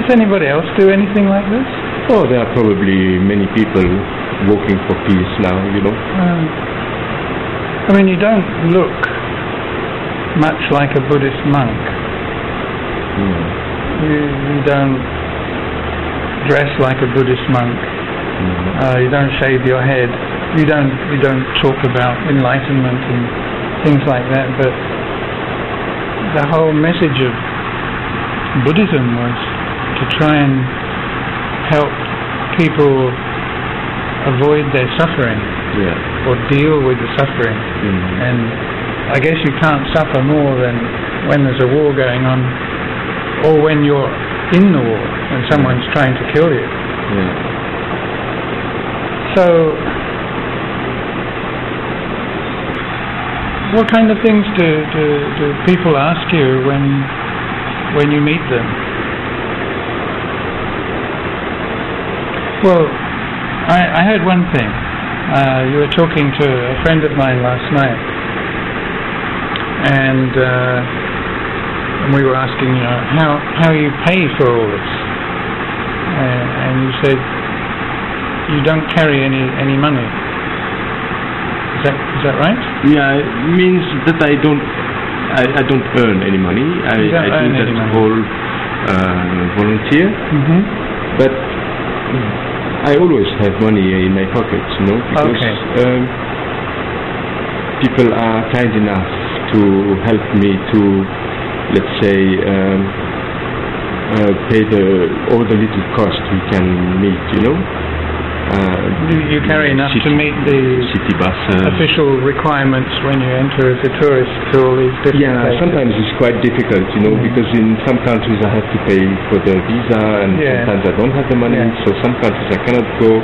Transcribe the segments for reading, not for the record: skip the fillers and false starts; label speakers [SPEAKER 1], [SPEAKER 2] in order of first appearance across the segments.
[SPEAKER 1] Does anybody else do anything like this?
[SPEAKER 2] Oh, there are probably many people working for peace now, you know.
[SPEAKER 1] I mean, you don't look much like a Buddhist monk. You don't dress like a Buddhist monk. You don't shave your head. You don't talk about enlightenment and things like that. But the whole message of Buddhism was to try and help people avoid their suffering, or deal with the suffering. And I guess you can't suffer more than when there's a war going on, or when you're in the war and someone's trying to kill you. So, what kind of things do people ask you when you meet them? Well, I heard one thing. You were talking to a friend of mine last night, and we were asking, you know, how you pay for all this, and you said you don't carry any money. Is that right?
[SPEAKER 2] Yeah, it means that I don't earn any money. I do that all volunteer, but I always have money in my pockets, you know, because people are kind enough to help me to, let's say, pay all the little cost we can meet, you know.
[SPEAKER 1] You carry enough to meet the
[SPEAKER 2] city bus
[SPEAKER 1] official requirements when you enter as a tourist to all these different places.
[SPEAKER 2] Sometimes it's quite difficult, you know, because in some countries I have to pay for the visa, and sometimes I don't have the money, so some countries I cannot go.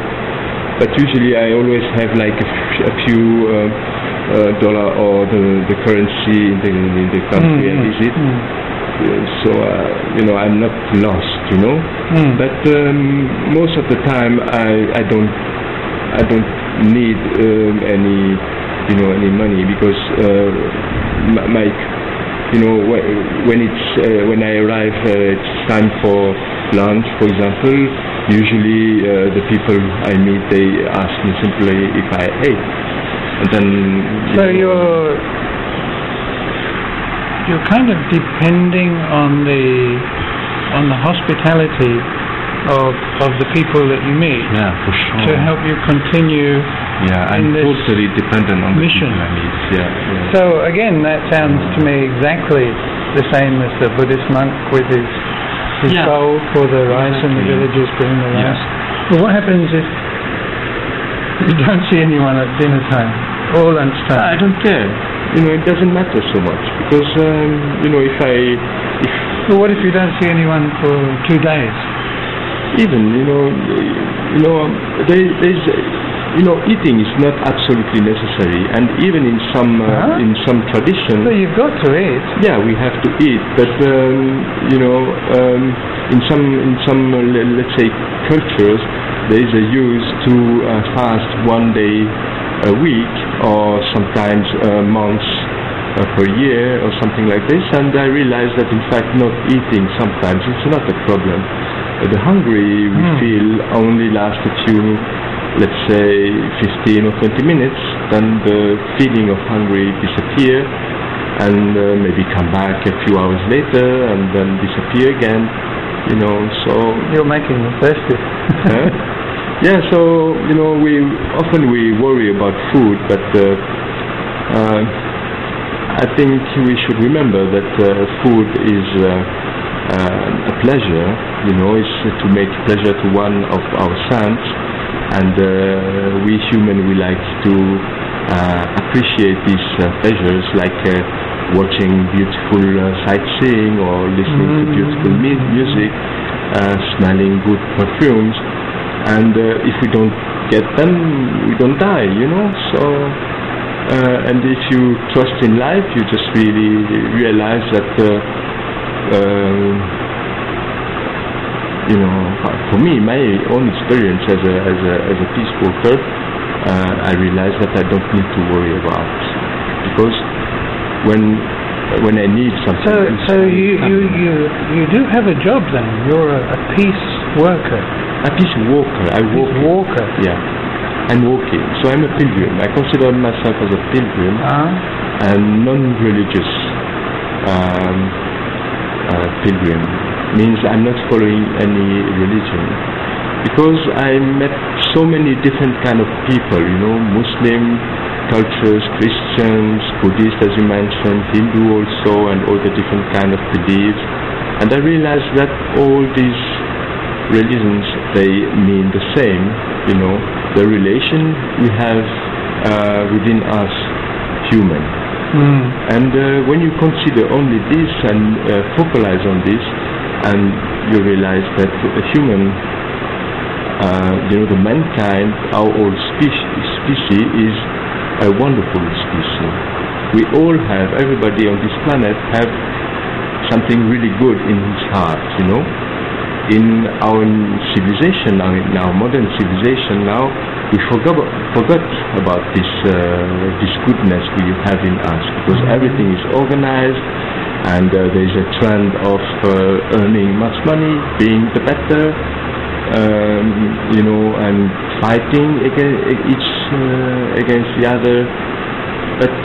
[SPEAKER 2] But usually I always have like a few dollar or the currency in the country I visit. So you know, I'm not lost, you know. But most of the time I don't need any money, because my you know, when I arrive, it's time for lunch, for example. Usually the people I meet, they ask me simply if I ate, and then you're kind of depending on the hospitality of the people that you meet.
[SPEAKER 3] Yeah, for sure.
[SPEAKER 1] To help you continue.
[SPEAKER 3] Yeah, I'm totally dependent on
[SPEAKER 1] mission.
[SPEAKER 3] The people I meet. Yeah.
[SPEAKER 1] So again, that sounds to me exactly the same as the Buddhist monk with his bowl for the rice and the villagers bring the rice. Well, what happens if you don't see anyone at dinner time or lunchtime?
[SPEAKER 2] I don't care. You know, it doesn't matter so much, because you know,
[SPEAKER 1] Well, what if you don't see anyone for 2 days?
[SPEAKER 2] Even there's eating is not absolutely necessary, and even in some tradition.
[SPEAKER 1] So you've got to eat.
[SPEAKER 2] Yeah, we have to eat, but in some let's say cultures, there is a use to fast 1 day a week, or sometimes months per year, or something like this. And I realized that in fact not eating sometimes it's not a problem. The hunger we feel only lasts a few, let's say 15 or 20 minutes, then the feeling of hungry disappear, and maybe come back a few hours later and then disappear again, you know. So
[SPEAKER 1] you're making me thirsty.
[SPEAKER 2] Yeah, so you know, we worry about food, but I think we should remember that food is a pleasure. You know, it's to make pleasure to one of our sons, and we human, we like to appreciate these pleasures, like watching beautiful sightseeing, or listening to beautiful music, smelling good perfumes. And if we don't get them, we don't die, you know. So, and if you trust in life, you just really realize that, you know, for me, my own experience as a peace worker, I realize that I don't need to worry about, because when when I need something.
[SPEAKER 1] So you do have a job then. You're a peace worker.
[SPEAKER 2] A peace walker. I walk.
[SPEAKER 1] Walker.
[SPEAKER 2] Yeah, I'm walking. So I'm a pilgrim. I consider myself as a pilgrim and non-religious pilgrim. Means I'm not following any religion, because I met so many different kind of people. You know, Muslim cultures, Christians, Buddhists, as you mentioned, Hindu also, and all the different kind of beliefs. And I realized that all these religions, they mean the same. You know, the relation we have within us, human. And when you consider only this and focalize on this, and you realize that a human, the mankind, our whole species is a wonderful species. We all have, everybody on this planet have something really good in his heart, you know. In our civilization now, in our modern civilization now, we forgot about this goodness we have in us, because everything is organized, and there is a trend of earning much money, being the better, and fighting against the other. But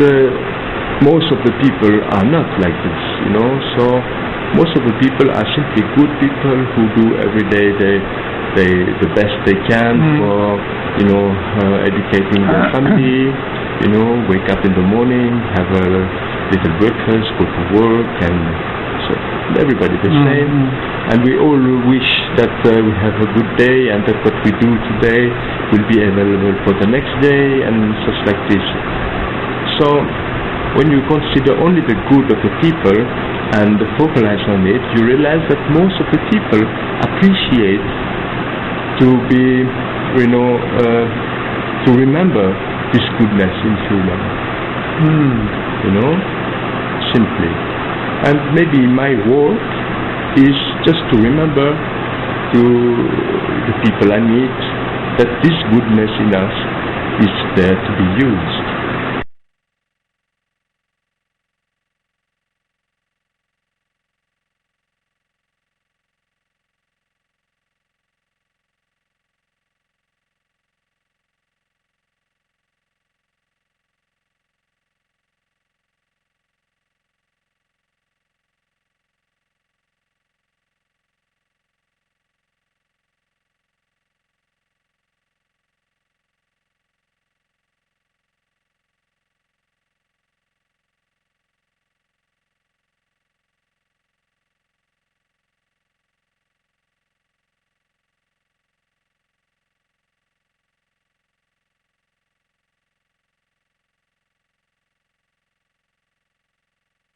[SPEAKER 2] most of the people are not like this, you know. So most of the people are simply good people who do every day the best they can for, educating their family. You know, wake up in the morning, have a little breakfast, go to work, and so everybody the same. And we all wish that we have a good day, and that what we do today will be available for the next day, and such like this. So when you consider only the good of the people and focalize on it, you realize that most of the people appreciate to be, to remember this goodness in human, simply. And maybe my work is just to remember to the people I meet that this goodness in us is there to be used.